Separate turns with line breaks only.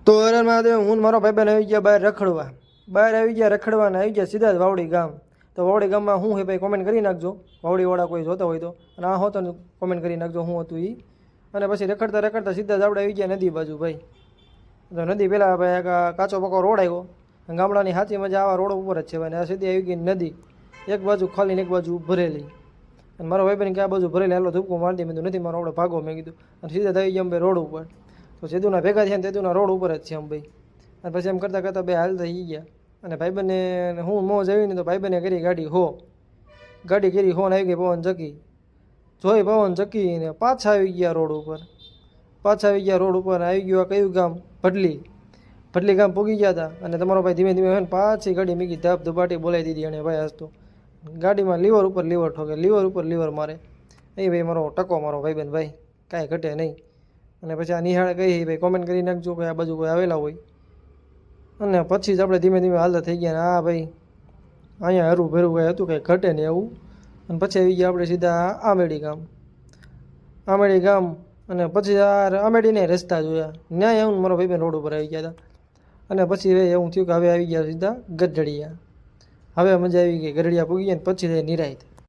તો હરણ મહાદેવ હું ને મારો ભાઈબંધ આવી ગયા બહાર રખડવા. બહાર આવી ગયા રખડવાને આવી ગયા સીધા જ વાવડી ગામ. તો વાવડી ગામમાં શું છે ભાઈ કોમેન્ટ કરી નાખજો, વાવડીવાળા કોઈ જોતા હોય તો. અને આ હોતો ને કોમેન્ટ કરી નાખજો શું હતું એ. અને પછી રખડતા રખડતા સીધા જ આપણે આવી ગયા નદી બાજુ ભાઈ. તો નદી પહેલાં ભાઈ કાચો પકો રોડ આવ્યો. ગામડાની સાચી મજા આવા રોડ ઉપર જ છે ભાઈ. આ સીધી આવી ગઈ નદી, એક બાજુ ખાલી એક બાજુ ભરેલી. અને મારો ભાઈબંધ કે આ બાજુ ભરેલી હાલો ધૂપકો મારી દે. મેં કીધું નથી મારો આપણે ભાગો, મેં કીધું. અને સીધા થઈ ગયા ભાઈ રોડ ઉપર. તો સેતુના ભેગા થયા ને તેતુના રોડ ઉપર જ છે આમ ભાઈ. અને પછી એમ કરતાં કરતાં બે હાલ થઈ ગયા. અને ભાઈબંધને હું મોજ આવીને તો ભાઈબંધે કરી ગાડી કરી હો ને આવી ગઈ પવન ચક્કી. જોઈ પવન ચક્કી ને પાછા આવી ગયા રોડ ઉપર. આવી ગયું કયું ગામ? ભડલી ગામ પૂગી ગયા હતા. અને તમારો ભાઈ ધીમે ધીમે પાછી ગાડી મૂકી ધબ ધબાટી બોલાવી દીધી. અને ભાઈ હસતો ગાડીમાં લીવર ઉપર લીવર મારે. એ ભાઈ મારો ટકો મારો ભાઈબંધ ભાઈ, કાંઈ ઘટે નહીં. અને પછી આ નિહાળે કહી ભાઈ કોમેન્ટ કરી નાખજો કે આ બાજુ કોઈ આવેલા હોય. અને પછી જ આપણે ધીમે ધીમે હાલતા થઈ ગયા. ને હા ભાઈ અહીંયા હરું ભેરું કંઈ હતું કંઈ ઘટે ને એવું. અને પછી આવી ગયા આપણે સીધા આમેડી ગામ. અને પછી આ આમેડીને રસ્તા જોયા, ન્યાય આવું મારો ભાઈબંધ રોડ ઉપર આવી ગયા હતા. અને પછી એવું થયું કે હવે આવી ગયા સીધા ગઢડિયા. હવે મજા આવી ગઈ, ગઢડિયા પૂગી ગયા ને પછી નિરાંત.